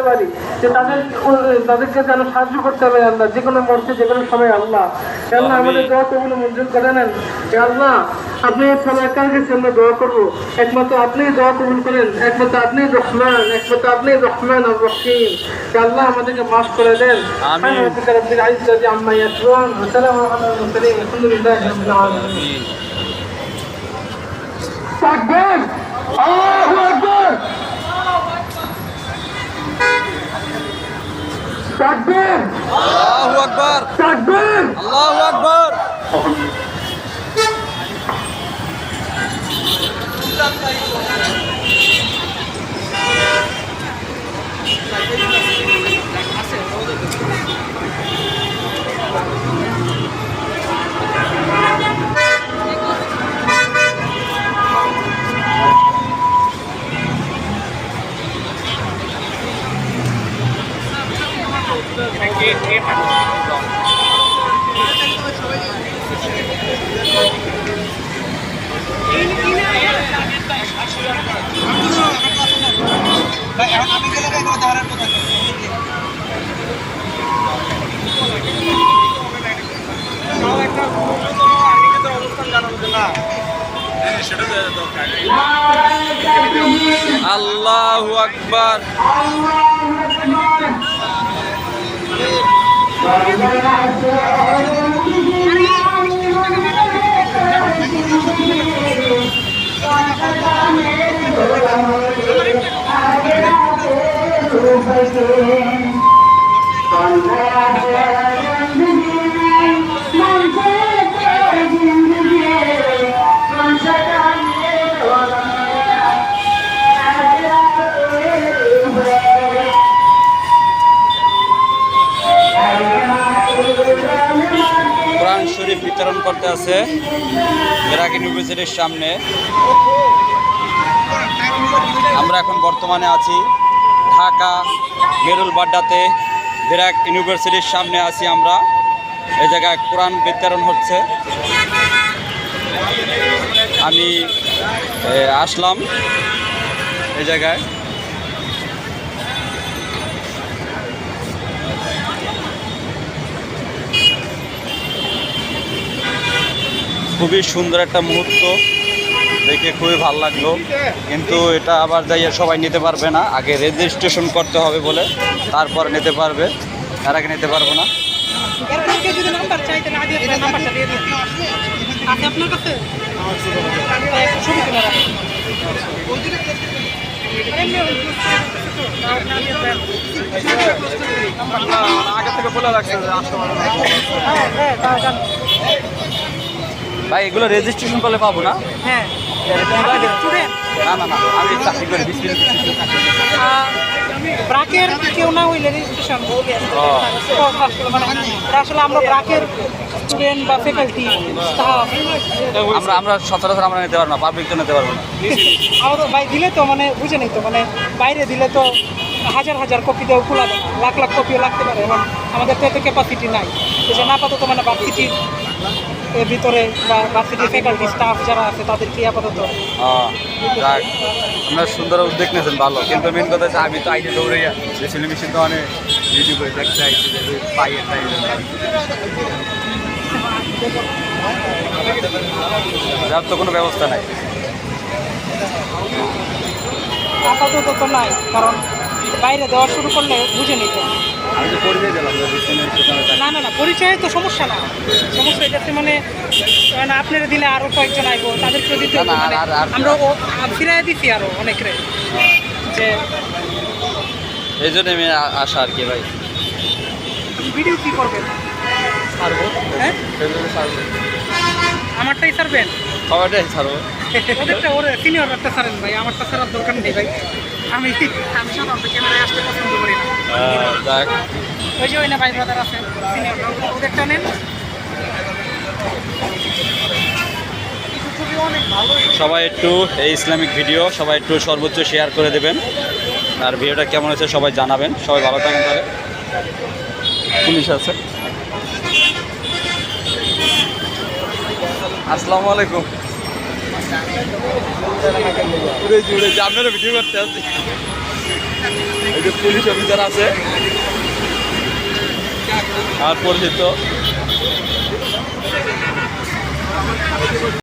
পারি যে তাদেরকে যেন সাহায্য করতে হবে আল্লাহ, যে কোনো মুহূর্তে যে কোনো সময় আল্লাহ। আল্লাহ আমাদের দোয়া কবুল মঞ্জুর করে নেন। আল্লাহ আপনি সবার কাছে আমরা দোয়া করবো, একমাত্র আপনি দোয়া কবুল করেন, একমাত্র আপনি রহমান, একমাত্র আপনি রহমান আর রহিম। আল্লাহ আমাদেরকে মাফ করে দেন। আমিন। রব্বিল ইজ্জাতি আম্মা ইয়াসিফুন ওয়া সালামুন আলাল মুরসালিন আলহামদুলিল্লাহি রাব্বিল আলামিন। তাকবীর, আল্লাহু আকবার, তাকবীর, আল্লাহু আকবার, তাকবীর। আল্লাহু আকবার। আল্লাহু আকবার। কোরআন শরীফ বিতরণ করতে আছে ব্র্যাক ইউনিভার্সিটির সামনে। আমরা এখন বর্তমানে আছি ঢাকা মেরুল বাড্ডাতে, ব্র্যাক ইউনিভার্সিটির সামনে আছি আমরা। এই জায়গায় কোরআন বিতরণ হচ্ছে। আমি আসলাম এই জায়গায়। খুবই সুন্দর একটা মুহূর্ত, দেখে খুবই ভালো লাগলো। কিন্তু এটা আবার যাইয়া সবাই নিতে পারবে না, আগে রেজিস্ট্রেশন করতে হবে বলে তারপর নিতে পারবে, তার আগে নিতে পারবো না। আগে থেকে বলে রাখছে ভাই, এগুলো রেজিস্ট্রেশন করলে পাবো না? হ্যাঁ, না না না, আমি চাকরি করি। ব্রাকের কেউ না হইলে রেজিস্ট্রেশন মানে আসলে আমরা ব্রাকের স্টুডেন্ট বা ফ্যাকাল্টি স্টাফ আমরা সচরাচর আমরা নিতে পারবো না, পাবলিক তো নিতে পারবো না। আমাদের ভাই দিলে তো মানে বুঝে নেই তো, মানে বাইরে দিলে তো হাজার হাজার কপি দেওয়া খোলা দেয়, লাখ লাখ কপিও লাগতে পারে। এবং আমাদের তো এত ক্যাপাসিটি নাই, তো যে না আপাতত মানে ভার্সিটির ভিতরে বা ভার্সিটির ফ্যাকাল্টি স্টাফ যারা আছে তাদেরকে আপাতত। যাক, আপনার সুন্দর উদ্যোগ নিয়েছেন, ভালো। কিন্তু মেন কথা হচ্ছে আমি তো আইডি দৌড়াইয়া যে ছেলেমেশিন তো অনেক ইউটিউবে দেখতে চাইছি যে পাইয়ের যার তো কোনো ব্যবস্থা নাই আপাতত তো নাই, কারণ বাইরে দেওয়া শুরু করলে বুঝে নিত। আমি তো পরিচয় দিলাম না না না, পরিচয় তো সমস্যা না, সমস্যা এটাতে মানে আপনারা দিলে আরও কয়েকজন আইব, তাদেরকে দিতে হবে। মানে আমরা ফিরাই দিচ্ছি আরও অনেকরে, যে এই জন্য আমি আসা আর কি। ভাই ভিডিও কী করবেন? ছাড়বো, হ্যাঁ ছাড়বো, আমারটাই ছাড়বেন? সবাইটাই ছাড়বো। ওদেরটা ওর সিনিয়র একটা ছাড়েন ভাই, আমারটা ছাড়ার দরকার নেই ভাই। আমি সাধারণত ক্যামেরায় আসতে পছন্দ করি না। যাক, ওই যে ওই না ভাই ব্রাদার আছে সিনিয়র, ওদেরটা নেন। সবাই একটু এই ইসলামিক ভিডিও সবাই একটু সর্বোচ্চ শেয়ার করে দেবেন। আর ভিডিওটা কেমন হয়েছে সবাই জানাবেন। সবাই ভালো থাকেন। তাহলে পুলিশ আছে। আসসালামু আলাইকুম। উড়েছি আপনারা ভিডিও করতে আসছি। এই যে পুলিশ অফিসার আছে আমার পরিচিত